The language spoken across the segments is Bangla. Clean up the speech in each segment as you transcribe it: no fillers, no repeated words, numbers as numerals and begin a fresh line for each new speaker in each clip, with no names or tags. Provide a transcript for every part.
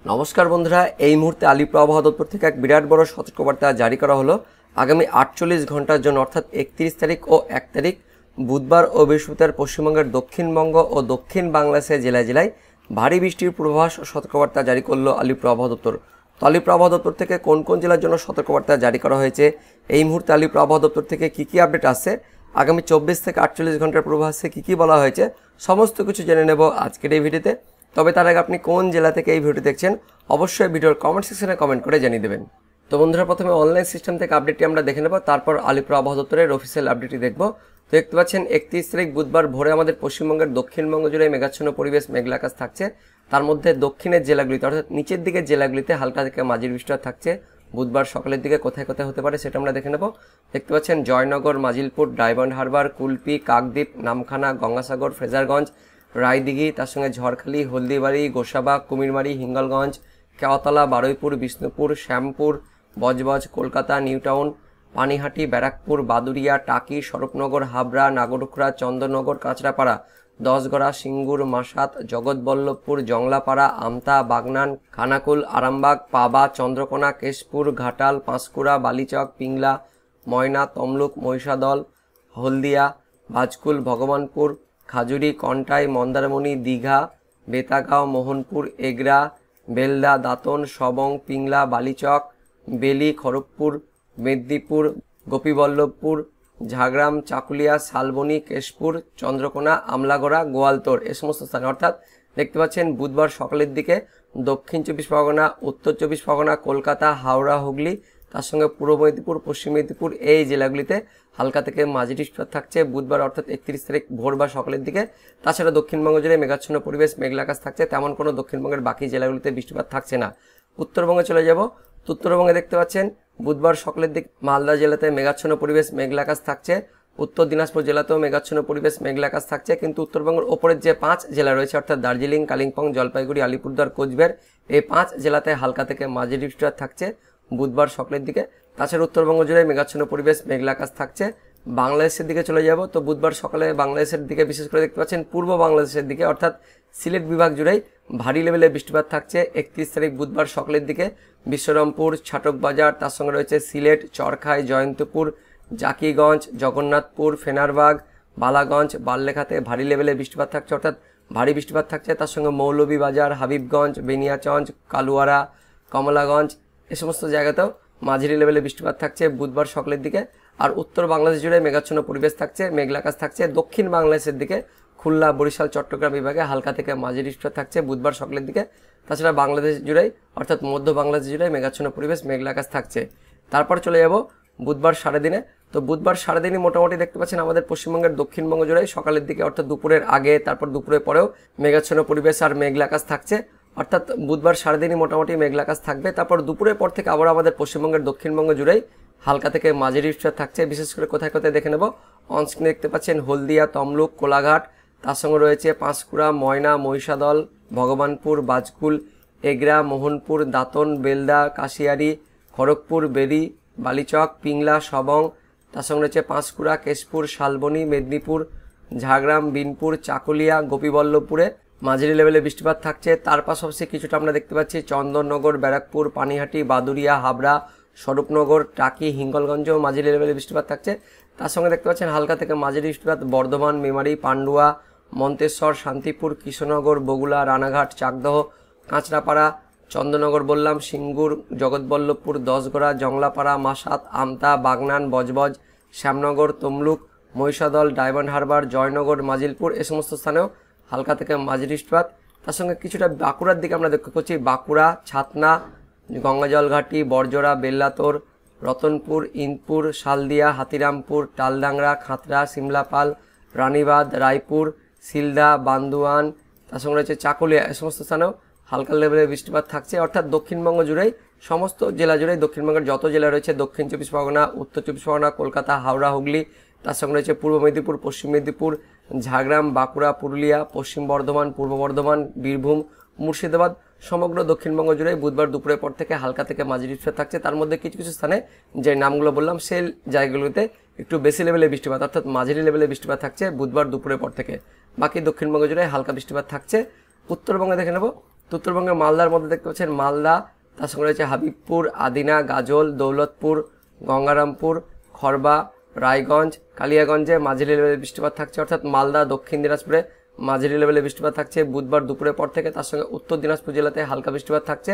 নমস্কার বন্ধুরা, এই মুহূর্তে আলিপুর আবহাওয়া দপ্তর থেকে এক বিরাট বড় সতর্কবার্তা জারি করা হলো। আগামী 48 ঘন্টার জন্য অর্থাৎ 31 তারিখ ও 1 তারিখ বুধবার ও বৃহস্পতিবার পশ্চিমবঙ্গের দক্ষিণবঙ্গ ও দক্ষিণ বাংলাদেশের জেলায় জেলায় ভারী বৃষ্টির পূর্বাভাস ও সতর্কবার্তা জারি করলো আলিপুর আবহাওয়া দপ্তর। তো আলিপুর আবহাওয়া দপ্তর থেকে কোন কোন জেলার জন্য সতর্কবার্তা জারি করা হয়েছে, এই মুহূর্তে আলিপুর আবহাওয়া দপ্তর থেকে কী আপডেট আসছে, আগামী 24 থেকে 48 ঘন্টার পূর্বাভাসে কী বলা হয়েছে, সমস্ত কিছু জেনে নেব আজকের এই ভিডিওতে। তবে তার আগে আপনি কোন জেলা থেকে এই ভিডিও দেখছেন অবশ্যই ভিডিওর কমেন্ট সেকশনে কমেন্ট করে জানিয়ে দেবেন। তো বন্ধুরা, প্রথমে অনলাইন সিস্টেম থেকে আপডেটটি আমরা দেখে নেব, তারপর আলিপুর আবহাওয়া দপ্তরের অফিসিয়াল আপডেটটি দেখব। তো দেখতে পাচ্ছেন 31 তারিখ বুধবার ভোরে আমাদের পশ্চিমবঙ্গের দক্ষিণবঙ্গ জুড়ে মেঘাচ্ছন্ন পরিবেশ, মেঘলা আকাশ থাকছে। তার মধ্যে দক্ষিণের জেলাগুলিতে অর্থাৎ নিচের দিকের জেলাগুলিতে হালকা থেকে মাঝারি বৃষ্টিপাত থাকছে। বুধবার সকালের দিকে কোথায় কোথায় হতে পারে সেটা আমরা দেখে নেব। দেখতে পাচ্ছেন জয়নগর, মাজিলপুর, ডায়মন্ড হারবার, কুলপি, কাকদ্বীপ, নামখানা, গঙ্গাসাগর, ফ্রেজারগঞ্জ, রায়দিঘি, তার সঙ্গে ঝড়খালি, হলদিবাড়ি, গোসাবা, কুমিরমারি, হিঙ্গলগঞ্জ, কেওয়াতলা, বারুইপুর, বিষ্ণুপুর, শ্যামপুর, বজবজ, কলকাতা, নিউটাউন, পানিহাটি, ব্যারাকপুর, বাদুরিয়া, টাকি, স্বরূপনগর, হাবড়া, নাগরুখরা, চন্দননগর, কাঁচরাপাড়া, দশগড়া, সিঙ্গুর, মাসাত, জগৎবল্লভপুর, জংলাপাড়া, আমতা, বাগনান, খানাকুল, আরামবাগ, পাবা, চন্দ্রকোনা, কেশপুর, ঘাটাল, পাঁশকুড়া, বালিচক, পিংলা, ময়না, তমলুক, মহিষাদল, হলদিয়া, বাজকুল, ভগবানপুর, খাজুরি, কন্টাই, মন্দারমণি, দীঘা, বেতাগাঁও, মোহনপুর, এগরা, বেলদা, দাঁতন, সবং, পিংলা, বালিচক, বেলি, খড়গপুর, মেদিনীপুর, গোপীবল্লভপুর, ঝাড়গ্রাম, চাকুলিয়া, শালবনী, কেশপুর, চন্দ্রকোনা, আমলাগড়া, গোয়ালতোড়, এ সমস্ত স্থানে অর্থাৎ দেখতে পাচ্ছেন বুধবার সকালের দিকে দক্ষিণ 24 পরগনা, উত্তর 24 পরগনা, কলকাতা, হাওড়া, হুগলি, তার সঙ্গে পূর্ব মেদিনীপুর, পশ্চিম মেদিনীপুর, এই জেলাগুলিতে হালকা থেকে মাঝারি বৃষ্টিপাত থাকছে বুধবার অর্থাৎ 31 তারিখ ভোর বা সকালের দিকে। তাছাড়া দক্ষিণবঙ্গ জুড়ে মেঘাচ্ছন্ন পরিবেশ, মেঘলা আকাশ থাকছে, তেমন কোনো দক্ষিণবঙ্গের বাকি জেলাগুলিতে বৃষ্টিপাত থাকছে না। উত্তরবঙ্গে চলে যাব। উত্তরবঙ্গে দেখতে পাচ্ছেন বুধবার সকালের দিকে মালদা জেলাতে মেঘাচ্ছন্ন পরিবেশ, মেঘলা আকাশ থাকছে। উত্তর দিনাজপুর জেলাতেও মেঘাচ্ছন্ন পরিবেশ, মেঘলা আকাশ থাকছে, কিন্তু উত্তরবঙ্গের ওপরের যে 5 জেলা রয়েছে অর্থাৎ দার্জিলিং, কালিম্পং, জলপাইগুড়ি, আলিপুরদুয়ার, কোচবিহার, এই 5 জেলাতে হালকা থেকে মাঝারি বৃষ্টিপাত থাকছে বুধবার সকালের দিকে। তাছাড়া উত্তরবঙ্গ জুড়ে মেঘাচ্ছন্ন পরিবেশ, মেঘলা আকাশ থাকছে। বাংলাদেশের দিকে চলে যাব। তো বুধবার সকালে বাংলাদেশের দিকে বিশেষ করে দেখতে পাচ্ছেন পূর্ব বাংলাদেশের দিকে অর্থাৎ সিলেট বিভাগ জুড়েই ভারী লেভেলের বৃষ্টিপাত থাকছে 31 তারিখ বুধবার সকালের দিকে। বিশ্বরমপুর, ছাটক বাজার, তার সঙ্গে রয়েছে সিলেট, চরখাই, জয়ন্তপুর, জাকিগঞ্জ, জগন্নাথপুর, ফেনারবাগ, বালাগঞ্জ, বাল্লেখাতে ভারী লেভেলের বৃষ্টিপাত থাকছে অর্থাৎ ভারী বৃষ্টিপাত থাকছে। তার সঙ্গে মৌলভীবাজার, হাবিবগঞ্জ, বেনিয়াচঞ্জ, কালুয়ারা, কমলাগঞ্জ, এ সমস্ত জায়গাতেও মাঝারি লেভেলে বৃষ্টিপাত থাকছে বুধবার সকালের দিকে। আর উত্তর বাংলাদেশ জুড়ে মেঘাচ্ছন্ন পরিবেশ থাকছে, মেঘলা আকাশ থাকছে। দক্ষিণ বাংলাদেশের দিকে খুলনা, বরিশাল, চট্টগ্রাম বিভাগে হালকা থেকে মাঝারি বৃষ্টিপাত থাকছে বুধবার সকালের দিকে। তাছাড়া বাংলাদেশ জুড়েই অর্থাৎ মধ্য বাংলাদেশ জুড়ে মেঘাচ্ছন্ন পরিবেশ, মেঘলা আকাশ থাকছে। তারপর চলে যাব বুধবার সারাদিনে। তো বুধবার সারাদিনই মোটামুটি দেখতে পাচ্ছেন আমাদের পশ্চিমবঙ্গের দক্ষিণবঙ্গ জুড়ে সকালের দিকে অর্থাৎ দুপুরের আগে, তারপর দুপুরের পরেও মেঘাচ্ছন্ন পরিবেশ আর মেঘলা আকাশ থাকছে, অর্থাৎ বুধবার সারাদিনই মোটামুটি মেঘলা আকাশ থাকবে। তারপর দুপুরের পর থেকে আবার আমাদের পশ্চিমবঙ্গের দক্ষিণবঙ্গ জুড়েই হালকা থেকে মাঝারি বৃষ্টিপাত থাকছে। বিশেষ করে কোথায় কোথায় দেখে নেব, অনস্ক্রিনে দেখতে পাচ্ছেন হলদিয়া, তমলুক, কোলাঘাট, তার সঙ্গে রয়েছে পাঁশকুড়া, ময়না, মহিষাদল, ভগবানপুর, বাজকুল, এগরা, মোহনপুর, দাঁতন, বেলদা, কাশিয়ারি, খড়গপুর, বেরি, বালিচক, পিংলা, সবং, তার সঙ্গে রয়েছে পাঁশকুড়া, কেশপুর, শালবনী, মেদিনীপুর, ঝাড়গ্রাম, বিনপুর, চাকুলিয়া, গোপীবল্লভপুরে মাঝারি লেভেলে বৃষ্টিপাত থাকছে। তার পাশাপাশি কিছুটা আমরা দেখতে পাচ্ছি চন্দননগর, ব্যারাকপুর, পানিহাটি, বাদুরিয়া, হাবড়া, স্বরূপনগর, টাকি, হিঙ্গলগঞ্জেও মাঝারি লেভেলে বৃষ্টিপাত থাকছে। তার সঙ্গে দেখতে পাচ্ছেন হালকা থেকে মাঝারি বৃষ্টিপাত বর্ধমান, মেমারি, পান্ডুয়া, মন্তেশ্বর, শান্তিপুর, কৃষ্ণনগর, বগুলা, রানাঘাট, চাকদহ, কাঁচরাপাড়া, চন্দননগর বললাম, সিঙ্গুর, জগৎবল্লভপুর, দশগড়া, জংলাপাড়া, মাসাত, আমতা, বাগনান, বজবজ, শ্যামনগর, তমলুক, মহিষাদল, ডায়মন্ড হারবার, জয়নগর, মাজিলপুর, এ সমস্ত স্থানেও হালকা থেকে মাঝারি বৃষ্টিপাত। তার সঙ্গে কিছুটা বাঁকুড়ার দিকে আমরা লক্ষ্য করছি, বাঁকুড়া, ছাতনা, গঙ্গাজলঘাটি, বরজোড়া, বেল্লাতোর, রতনপুর, ইন্দপুর, শালদিয়া, হাতিরামপুর, টালডাংরা, খাতড়া, সিমলাপাল, রানীবাঁধ, রায়পুর, সিলদা, বান্দুয়ান, তার সঙ্গে রয়েছে চাকুলিয়া, এ সমস্ত স্থানেও হালকা লেভেলের বৃষ্টিপাত থাকছে। অর্থাৎ দক্ষিণবঙ্গ জুড়েই সমস্ত জেলা জুড়েই দক্ষিণবঙ্গের যত জেলা রয়েছে দক্ষিণ 24 পরগনা, উত্তর 24 পরগনা, কলকাতা, হাওড়া, হুগলি, তার সঙ্গে রয়েছে পূর্ব মেদিনীপুর, পশ্চিম মেদিনীপুর, ঝাড়গ্রাম, বাঁকুড়া, পুরুলিয়া, পশ্চিম বর্ধমান, পূর্ব বর্ধমান, বীরভূম, মুর্শিদাবাদ, সমগ্র দক্ষিণবঙ্গ জুড়ে বুধবার দুপুরের পর থেকে হালকা থেকে মাঝারি বৃষ্টিপাত থাকছে। তার মধ্যে কিছু কিছু স্থানে যে নামগুলো বললাম সেই জায়গাগুলোতে একটু বেশি লেভেলে বৃষ্টিপাত অর্থাৎ মাঝারি লেভেলে বৃষ্টিপাত থাকছে বুধবার দুপুরের পর থেকে। বাকি দক্ষিণবঙ্গ জুড়ে হালকা বৃষ্টিপাত থাকছে। উত্তরবঙ্গে দেখে নেব। তো উত্তরবঙ্গের মালদার মধ্যে দেখতে পাচ্ছেন মালদা, তার সঙ্গে রয়েছে হাবিবপুর, আদিনা, গাজল, দৌলতপুর, গঙ্গারামপুর, খড়বা, রায়গঞ্জ, কালিয়াগঞ্জে মাঝারি লেভেলের বৃষ্টিপাত থাকছে, অর্থাৎ মালদা, দক্ষিণ দিনাজপুরে মাঝারি লেভেলে বৃষ্টিপাত থাকছে বুধবার দুপুরের পর থেকে। তার সঙ্গে উত্তর দিনাজপুর জেলাতে হালকা বৃষ্টিপাত থাকছে।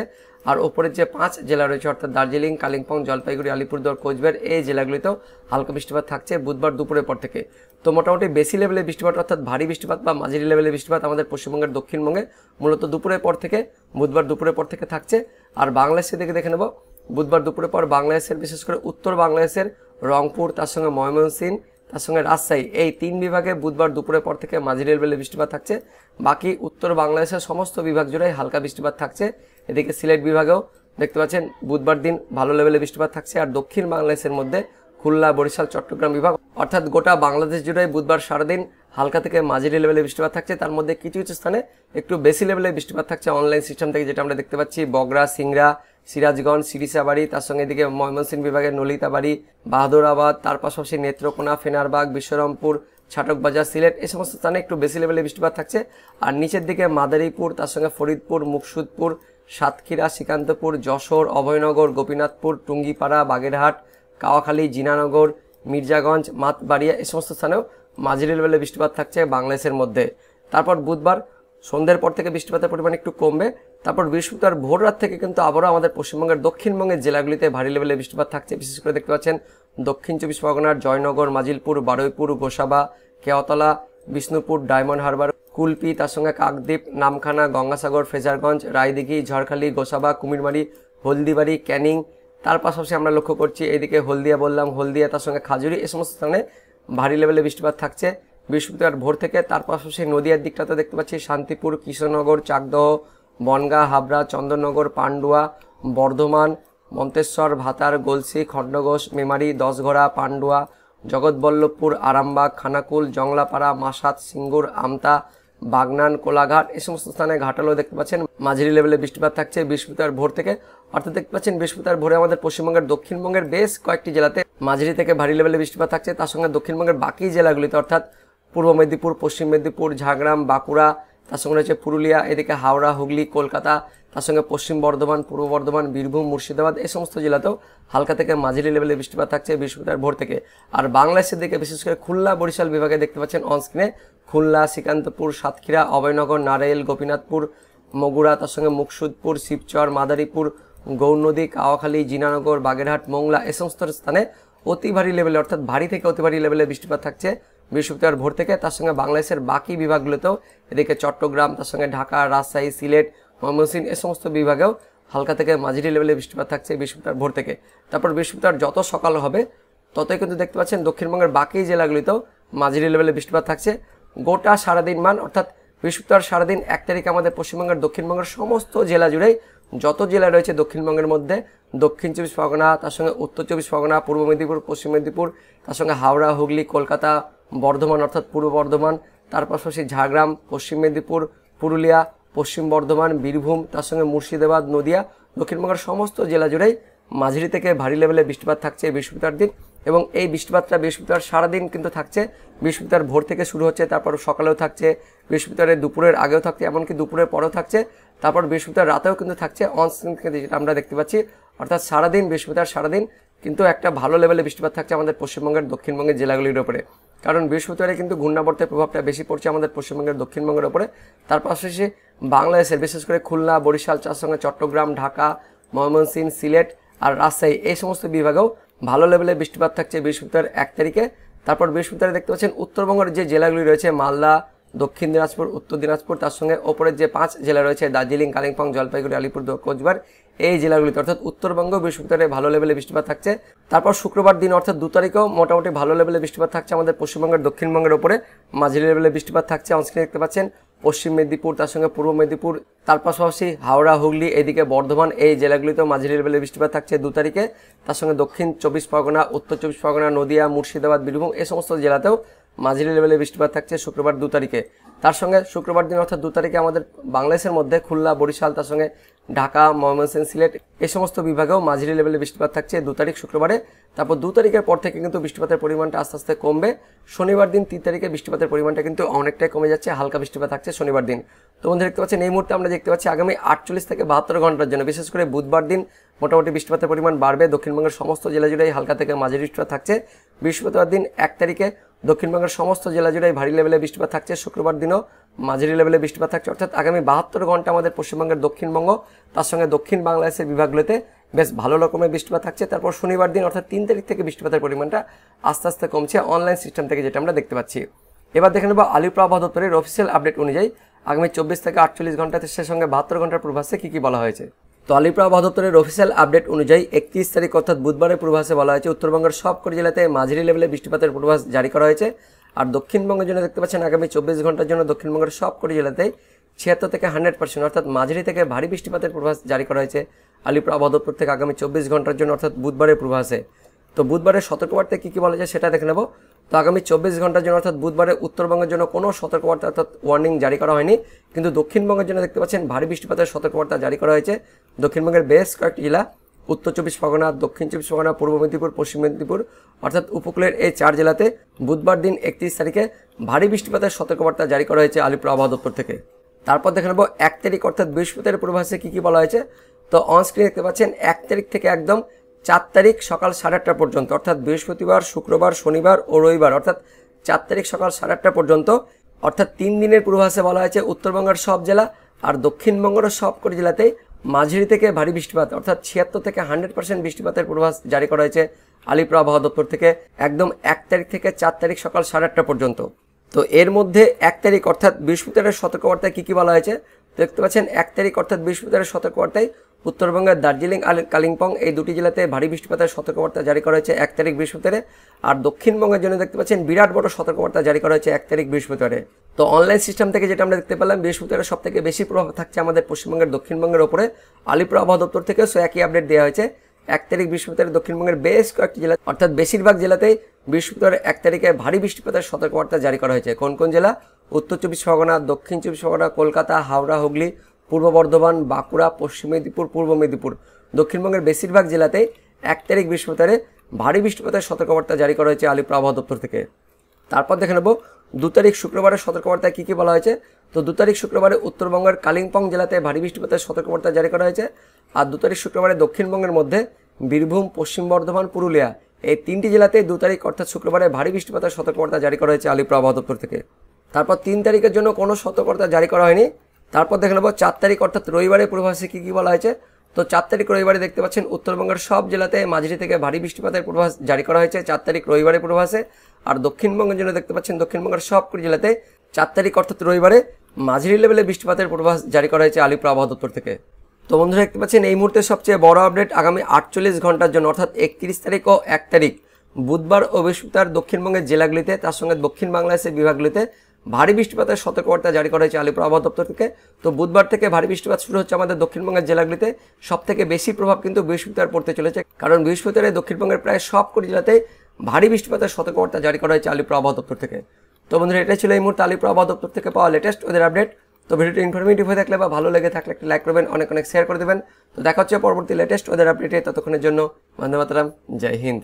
আর ওপরের যে 5 জেলা রয়েছে অর্থাৎ দার্জিলিং, কালিম্পং, জলপাইগুড়ি, আলিপুরদুয়ার, কোচবিহার, এই জেলাগুলিতেও হালকা বৃষ্টিপাত থাকছে বুধবার দুপুরের পর থেকে। তো মোটামুটি বেশি লেভেলে বৃষ্টিপাত অর্থাৎ ভারী বৃষ্টিপাত বা মাঝারি লেভেলের বৃষ্টিপাত আমাদের পশ্চিমবঙ্গের দক্ষিণবঙ্গে মূলত দুপুরের পর থেকে, বুধবার দুপুরের পর থেকে থাকছে। আর বাংলাদেশের দিকে দেখে নেব, বুধবার দুপুরের পর বাংলাদেশের বিশেষ করে উত্তর বাংলাদেশের রংপুর, তার সঙ্গে ময়মনসিংহ, তার সঙ্গে রাজশাহী, এই 3 বিভাগে বুধবার দুপুরের পর থেকে মাঝারি লেভেলে বৃষ্টিপাত থাকছে। বাকি উত্তর বাংলাদেশের সমস্ত বিভাগ জুড়ে হালকা বৃষ্টিপাত থাকছে। এদিকে সিলেট বিভাগেও দেখতে পাচ্ছেন বুধবার দিন ভালো লেভেলে বৃষ্টিপাত থাকছে। আর দক্ষিণ বাংলাদেশের মধ্যে খুলনা, বরিশাল, চট্টগ্রাম বিভাগ অর্থাৎ গোটা বাংলাদেশ জুড়ে বুধবার সারাদিন হালকা থেকে মাঝারি লেভেলে বৃষ্টিপাত থাকছে। তার মধ্যে কিছু কিছু স্থানে একটু বেশি লেভেলে বৃষ্টিপাত থাকছে অনলাইন সিস্টেম থেকে, যেটা আমরা দেখতে পাচ্ছি বগরা, সিংড়া, সিরাজগঞ্জ, সিরিসাবাড়ি, তার সঙ্গে এদিকে ময়মনসিংহ বিভাগের নলিতাবাড়ি, বাহাদুরাবাদ, তার পাশাপাশি নেত্রকোনা, ফেনারবাগ, বিশ্বরমপুর, ছাটকবাজার, সিলেট, এই সমস্ত স্থানে একটু বেশি লেভেলে বৃষ্টিপাত থাকছে। আর নিচের দিকে মাদারীপুর, তার সঙ্গে ফরিদপুর, মুকসুদপুর, সাতক্ষীরা, শ্রীকান্তপুর, যশোর, অভয়নগর, গোপীনাথপুর, টুঙ্গিপাড়া, বাগেরহাট, কাওয়াখালী, জিনানগর, মির্জাগঞ্জ, মাতবাড়িয়া, এই সমস্ত স্থানেও মাঝারি লেভেলে বৃষ্টিপাত থাকছে বাংলাদেশের মধ্যে। তারপর বুধবার সন্ধ্যের পর থেকে বৃষ্টিপাতের পরিমাণ একটু কমবে। তারপর বৃহস্পতিবার ভোর রাত থেকে কিন্তু আবারও আমাদের পশ্চিমবঙ্গের দক্ষিণবঙ্গের জেলাগুলিতে ভারী লেভেলে বৃষ্টিপাত থাকছে। বিশেষ করে দেখতে পাচ্ছেন দক্ষিণ 24 পরগনার জয়নগর, মাজিলপুর, বারুইপুর, গোসাবা, কেওতলা, বিষ্ণুপুর, ডায়মন্ড হারবার, কুলপি, তার সঙ্গে কাকদ্বীপ, নামখানা, গঙ্গাসাগর, ফ্রেজারগঞ্জ, রায়দিঘি, ঝড়খালি, গোসাবা, কুমিরমারি, হলদিবাড়ি, ক্যানিং। তার পাশাপাশি আমরা লক্ষ্য করছি এদিকে হলদিয়া বললাম, হলদিয়া, তার সঙ্গে খাজুরি, এই সমস্ত স্থানে ভারী লেভেলে বৃষ্টিপাত থাকছে বৃহস্পতিবার ভোর থেকে। তার পাশাপাশি নদিয়ার দিকটাতে দেখতে পাচ্ছি শান্তিপুর, কৃষ্ণনগর, চাকদহ, বনগাঁ, হাবড়া, চন্দননগর, পান্ডুয়া, বর্ধমান, মন্তেশ্বর, ভাতার, গলসি, খণ্ডঘোষ, মেমারি, দশঘরা, পান্ডুয়া, জগৎবল্লভপুর, আরামবাগ, খানাকুল, জংলাপাড়া, মাসাত, সিঙ্গুর, আমতা, বাগনান, কোলাঘাট, এই সমস্ত স্থানে ঘাটালেও দেখতে পাচ্ছেন মাঝারি লেভেলে বৃষ্টিপাত থাকছে বৃহস্পতিবার ভোর থেকে। অর্থাৎ দেখতে পাচ্ছেন বৃহস্পতিবার ভোরে আমাদের পশ্চিমবঙ্গের দক্ষিণবঙ্গের বেশ কয়েকটি জেলাতে মাঝারি থেকে ভারী লেভেলে বৃষ্টিপাত থাকছে। তার সঙ্গে দক্ষিণবঙ্গের বাকি জেলাগুলিতে অর্থাৎ পূর্ব মেদিনীপুর, পশ্চিম মেদিনীপুর, ঝাড়গ্রাম, বাঁকুড়া, তার সঙ্গে রয়েছে পুরুলিয়া, এদিকে হাওড়া, হুগলি, কলকাতা, তার সঙ্গে পশ্চিম বর্ধমান, পূর্ব বর্ধমান, বীরভূম, মুর্শিদাবাদ, এই সমস্ত জেলাতেও হালকা থেকে মাঝারি লেভেলে বৃষ্টিপাত থাকছে বৃহস্পতিবার ভোর থেকে। আর বাংলাদেশের দিকে বিশেষ করে খুলনা, বরিশাল বিভাগে দেখতে পাচ্ছেন অনস্ক্রিনে খুলনা, শ্রীকান্তপুর, সাতক্ষীরা, অভয়নগর, নারায়ণ, গোপীনাথপুর, মগুরা, তার সঙ্গে মুকসুদপুর, শিবচর, মাদারীপুর, গৌরনদী, কাওয়াখালী, জিনানগর, বাগেরহাট, মোংলা, এই সমস্ত স্থানে অতি ভারী লেভেলে অর্থাৎ ভারী থেকে অতি ভারী লেভেলে বৃষ্টিপাত থাকছে বৃহস্পতিবার ভোর থেকে। তার সঙ্গে বাংলাদেশের বাকি বিভাগগুলোতেও এদিকে চট্টগ্রাম, তার সঙ্গে ঢাকা, রাজশাহী, সিলেট, ময়মনসিংহ, এই সমস্ত বিভাগেও হালকা থেকে মাঝারি লেভেলে বৃষ্টিপাত থাকছে বৃহস্পতিবার ভোর থেকে। তারপর বৃহস্পতিবার যত সকাল হবে ততই কিন্তু দেখতে পাচ্ছেন দক্ষিণবঙ্গের বাকি জেলাগুলিতেও মাঝারি লেভেলে বৃষ্টিপাত থাকছে গোটা সারাদিন মান। অর্থাৎ বৃহস্পতিবার সারাদিন 1 তারিখে আমাদের পশ্চিমবঙ্গের দক্ষিণবঙ্গের সমস্ত জেলা জুড়েই যত জেলা রয়েছে দক্ষিণবঙ্গের মধ্যে দক্ষিণ 24 পরগনা, তার সঙ্গে উত্তর 24 পরগনা, পূর্ব মেদিনীপুর, পশ্চিম মেদিনীপুর, তার সঙ্গে হাওড়া, হুগলি, কলকাতা, বর্ধমান অর্থাৎ পূর্ব বর্ধমান, তার পাশাপাশি ঝাড়গ্রাম, পশ্চিম মেদিনীপুর, পুরুলিয়া, পশ্চিম বর্ধমান, বীরভূম, তার সঙ্গে মুর্শিদাবাদ, নদিয়া, দক্ষিণবঙ্গের সমস্ত জেলা জুড়েই মাঝারি থেকে ভারী লেভেলে বৃষ্টিপাত থাকছে বৃহস্পতিবার দিন। এবং এই বৃষ্টিপাতটা বৃহস্পতিবার সারাদিন কিন্তু থাকছে। বৃহস্পতিবার ভোর থেকে শুরু হচ্ছে, তারপর সকালেও থাকছে, বৃহস্পতিবারের দুপুরের আগেও থাকছে, এমনকি দুপুরের পরেও থাকছে, তারপর বৃহস্পতিবার রাতেও কিন্তু থাকছে অনস্ক্রিন যেটা আমরা দেখতে পাচ্ছি। অর্থাৎ সারাদিন বৃহস্পতিবার সারাদিন কিন্তু একটা ভালো লেভেলে বৃষ্টিপাত থাকছে আমাদের পশ্চিমবঙ্গের দক্ষিণবঙ্গের জেলাগুলির উপরে। কারণ বৃহস্পতিবারে কিন্তু ঘূর্ণাবর্তের প্রভাবটা বেশি পড়ছে আমাদের পশ্চিমবঙ্গের দক্ষিণবঙ্গের উপরে। তার পাশাপাশি বাংলাদেশের বিশেষ করে খুলনা, বরিশাল, তার সঙ্গে চট্টগ্রাম, ঢাকা, ময়মনসিংহ, সিলেট আর রাজশাহী, এই সমস্ত বিভাগেও ভালো লেভেলে বৃষ্টিপাত থাকছে বৃহস্পতিবার 1 তারিখে। তারপর বৃহস্পতিবার দেখতে পাচ্ছেন উত্তরবঙ্গের যে জেলাগুলি রয়েছে মালদা, দক্ষিণ দিনাজপুর, উত্তর দিনাজপুর, তার সঙ্গে ওপরের যে 5 জেলা রয়েছে দার্জিলিং, কালিম্পং, জলপাইগুড়ি, আলিপুরদুয়ার, কোচবিহার, এই জেলাগুলিতে অর্থাৎ উত্তরবঙ্গ বৃহস্পতিবারে ভালো লেভেলে বৃষ্টিপাত থাকছে। তারপর শুক্রবার দিন অর্থাৎ 2 তারিখেও মোটামুটি ভালো লেভেলে বৃষ্টিপাত থাকছে আমাদের পশ্চিমবঙ্গের দক্ষিণবঙ্গের উপরে মাঝারি লেভেলে বৃষ্টিপাত থাকছে। অনস্ক্রিনে দেখতে পাচ্ছেন পশ্চিম মেদিনীপুর, তার সঙ্গে পূর্ব মেদিনীপুর, তার পাশাপাশি হাওড়া, হুগলি, এদিকে বর্ধমান, এই জেলাগুলিতেও মাঝারি লেভেলে বৃষ্টিপাত থাকছে 2 তারিখে। তার সঙ্গে দক্ষিণ 24 পরগনা, উত্তর 24 পরগনা, নদিয়া, মুর্শিদাবাদ, বীরভূম, এই সমস্ত জেলাতেও মাঝারি লেভেলে বৃষ্টিপাত থাকছে শুক্রবার 2 তারিখে। তার সঙ্গে শুক্রবার দিন অর্থাৎ 2 তারিখে আমাদের বাংলাদেশের মধ্যে খুলনা, বরিশাল, তার সঙ্গে ঢাকা, ময়মনসিংহ, সিলেট, এই সমস্ত বিভাগেও মাঝারি লেভেলে বৃষ্টিপাত থাকছে 2 তারিখ শুক্রবারে। তারপর 2 তারিখের পর থেকে কিন্তু বৃষ্টিপাতের পরিমাণটা আস্তে আস্তে কমবে। শনিবার দিন 3 তারিখে বৃষ্টিপাতের পরিমাণটা কিন্তু অনেকটাই কমে যাচ্ছে, হালকা বৃষ্টিপাত থাকছে শনিবার দিন। তো বন্ধুরা দেখতে পাচ্ছেন এই মুহূর্তে আমরা দেখতে পাচ্ছি আগামী 48 থেকে 72 ঘন্টার জন্য বিশেষ করে বুধবার দিন মোটামুটি বৃষ্টিপাতের পরিমাণ বাড়বে। দক্ষিণবঙ্গের সমস্ত জেলা জুড়েই হালকা থেকে মাঝারি বৃষ্টিপাত থাকছে। বৃহস্পতিবার দিন 1 তারিখে দক্ষিণবঙ্গের সমস্ত জেলা জুড়েই ভারী লেভেলে বৃষ্টিপাত থাকছে। শুক্রবার দিনও মাঝারি লেভেলে বৃষ্টিপাত থাকছে। অর্থাৎ আগামী 72 ঘন্টা আমাদের পশ্চিমবঙ্গের দক্ষিণবঙ্গ তার সঙ্গে দক্ষিণ বাংলাদেশের বিভাগগুলোতে বেশ ভালো রকমের বৃষ্টিপাত থাকছে। তারপর শনিবার দিন অর্থাৎ 3 তারিখ থেকে বৃষ্টিপাতের পরিমাণটা আস্তে আস্তে কমছে অনলাইন সিস্টেম থেকে, যেটা আমরা দেখতে পাচ্ছি। এবার দেখে নেব আলিপুর আবহাওয়া দপ্তরের অফিসিয়াল আপডেট অনুযায়ী আগামী 24 থেকে 48 ঘন্টাতে সে সঙ্গে 72 ঘন্টার পূর্বাভাসে কী বলা হয়েছে। তো আলিপুর আবহাওয়া দপ্তরের অফিসিয়াল আপডেট অনুযায়ী 31 তারিখ অর্থাৎ বুধবারের পূর্বাভাসে বলা হয়েছে উত্তরবঙ্গের সবকটি জেলাতে মাঝারি লেভেলে বৃষ্টিপাতের পূর্বাভাস জারি করা হয়েছে। আর দক্ষিণবঙ্গের জন্য দেখতে পাচ্ছেন আগামী 24 ঘন্টার জন্য দক্ষিণবঙ্গের সবকটি জেলাতেই 76 থেকে 100% অর্থাৎ মাঝারি থেকে ভারী বৃষ্টিপাতের পূর্বাভাস জারি করা হয়েছে আলিপুর আবহাওয়া দপ্তর থেকে আগামী 24 ঘন্টার জন্য অর্থাৎ বুধবারের পূর্বাভাসে। তো বুধবারের সতর্কবার্তায় কী বলা যায় সেটা দেখে নেব। তো আগামী 24 ঘন্টার জন্য অর্থাৎ বুধবারে উত্তরবঙ্গের জন্য কোনো সতর্কবার্তা অর্থাৎ ওয়ার্নিং জারি করা হয়নি, কিন্তু দক্ষিণবঙ্গের জন্য দেখতে পাচ্ছেন ভারী বৃষ্টিপাতের সতর্কবার্তা জারি করা হয়েছে। দক্ষিণবঙ্গের বেশ কয়েকটি জেলা উত্তর 24 পরগনা, দক্ষিণ 24 পরগনা, পূর্ব মেদিনীপুর, পশ্চিম মেদিনীপুর অর্থাৎ উপকূলের এই 4 জেলাতে বুধবার দিন 31 তারিখে ভারী বৃষ্টিপাতের সতর্কবার্তা জারি করা হয়েছে আলিপুর আবহাওয়া দপ্তর থেকে। তারপর দেখে নেব 1 তারিখ অর্থাৎ বৃহস্পতিবার পূর্বাভাসে কী বলা হয়েছে। তো অন স্ক্রিনে দেখতে পাচ্ছেন 1 তারিখ থেকে একদম 4 তারিখ সকাল 8:30 পর্যন্ত অর্থাৎ বৃহস্পতিবার, শুক্রবার, শনিবার ও রবিবার অর্থাৎ 4 তারিখ সকাল 8:30 পর্যন্ত অর্থাৎ 3 দিনের পূর্বাভাসে বলা হয়েছে উত্তরবঙ্গের সব জেলা আর দক্ষিণবঙ্গের সবকটি জেলাতেই মাঝারি থেকে ভারী বৃষ্টিপাত অর্থাৎ 76 থেকে 100% বৃষ্টিপাতের পূর্বাভাস জারি করা হয়েছে আলিপুর আবহাওয়া দপ্তর থেকে একদম 1 তারিখ থেকে 4 তারিখ সকাল 8:30 পর্যন্ত। তো এর মধ্যে 1 তারিখ অর্থাৎ বৃহস্পতিবারের সতর্কবার্তায় কী বলা হয়েছে দেখতে পাচ্ছেন। 1 তারিখ অর্থাৎ বৃহস্পতিবারের সতর্কবার্তায় উত্তরবঙ্গের দার্জিলিং আর কালিম্পং এই দুটি জেলাতে ভারী বৃষ্টিপাতের সতর্কবার্তা জারি করা হয়েছে 1 তারিখ বৃহস্পতিবারে। আর দক্ষিণবঙ্গের জন্য দেখতে পাচ্ছেন বিরাট বড় সতর্কবার্তা জারি করা হয়েছে 1 তারিখ বৃহস্পতিবারে। তো অনলাইন সিস্টেম থেকে যেটা আমরা দেখতে পেলাম বৃহস্পতিবারে সব থেকে বেশি প্রভাব থাকছে আমাদের পশ্চিমবঙ্গের দক্ষিণবঙ্গের ওপরে আলিপুর আবহাওয়া দপ্তর থেকে। সো একই আপডেট দেওয়া হয়েছে 1 তারিখ বৃহস্পতিবারে দক্ষিণবঙ্গের বেশ কয়েকটি জেলা অর্থাৎ বেশিরভাগ জেলাতেই বৃহস্পতিবার 1 তারিখে ভারী বৃষ্টিপাতের সতর্কবার্তা জারি করা হয়েছে। কোন কোন জেলা? উত্তর 24 পরগনা, দক্ষিণ 24 পরগনা, কলকাতা, হাওড়া, হুগলি, পূর্ব বর্ধমান, বাঁকুড়া, পশ্চিম মেদিনীপুর, পূর্ব মেদিনীপুর। দক্ষিণবঙ্গের বেশিরভাগ জেলাতেই 1 তারিখ বৃহস্পতিবারে ভারী বৃষ্টিপাতের সতর্কবার্তা জারি করা হয়েছে আলিপুর আবহাওয়া দপ্তর থেকে। তারপর দেখে নেব 2 তারিখ শুক্রবারের সতর্কবার্তায় কী বলা হয়েছে। তো 2 তারিখ শুক্রবারে উত্তরবঙ্গের কালিম্পং জেলাতে ভারী বৃষ্টিপাতের সতর্কবার্তা জারি করা হয়েছে। আর 2 তারিখ শুক্রবারে দক্ষিণবঙ্গের মধ্যে বীরভূম, পশ্চিম বর্ধমান, পুরুলিয়া এই 3টি জেলাতে 2 তারিখ অর্থাৎ শুক্রবারে ভারী বৃষ্টিপাতের সতর্কবার্তা জারি করা হয়েছে আলিপুর আবহাওয়া দপ্তর থেকে। তারপর 3 তারিখের জন্য কোনো সতর্কবার্তা জারি করা হয়নি। তারপর দেখে নেব 4 তারিখ অর্থাৎ রবিবারের পূর্বাভাসে কী বলা হয়েছে। তো 4 তারিখ রবিবারে দেখতে পাচ্ছেন উত্তরবঙ্গের সব জেলাতে মাঝারি থেকে ভারী বৃষ্টিপাতের পূর্বাভাস জারি করা হয়েছে 4 তারিখ রবিবারের পূর্বাভাসে। আর দক্ষিণবঙ্গের জন্য দেখতে পাচ্ছেন দক্ষিণবঙ্গের সবকটি জেলাতে 4 তারিখ অর্থাৎ রবিবারে মাঝারি লেভেলে বৃষ্টিপাতের পূর্বাভাস জারি করা হয়েছে আলিপুর আবহাওয়া দপ্তর থেকে। তো বন্ধুরা দেখতে পাচ্ছেন এই মুহূর্তে সবচেয়ে বড় আপডেট আগামী 48 ঘন্টার জন্য অর্থাৎ 31 তারিখ ও 1 তারিখ বুধবার ও বৃহস্পতিবার দক্ষিণবঙ্গের জেলাগুলিতে তার সঙ্গে দক্ষিণ বাংলাদেশের বিভাগগুলিতে ভারী বৃষ্টিপাতের সতর্কবার্তা জারি করা হয়েছে আলিপুর আবহাওয়া দপ্তর থেকে। তো বুধবার থেকে ভারী বৃষ্টিপাত শুরু হচ্ছে আমাদের দক্ষিণবঙ্গের জেলাগুলিতে। সব থেকে বেশি প্রভাব কিন্তু বৃহস্পতিবার পড়তে চলেছে, কারণ বৃহস্পতিবারে দক্ষিণবঙ্গের প্রায় সবকটি জেলাতেই ভারী বৃষ্টিপাতের সতর্কবার্তা জারি করা হয়েছে আলিপুর আবহাওয়া দপ্তর থেকে। তো বন্ধুরা এটাই ছিল এই মুহূর্তে আলিপুর আবহাওয়া দপ্তর থেকে পাওয়া লেটেস্ট ওদের আপডেট। তো ভিডিওটি ইনফরমেটিভ হয়ে থাকলে বা ভালো লেগে থাকলে একটা লাইক করবেন, অনেক শেয়ার করে দেবেন। তো দেখা হচ্ছে পরবর্তী লেটেস্ট ওদের আপডেটে, ততক্ষণের জন্য বন্দে মাতরম, জয় হিন্দ।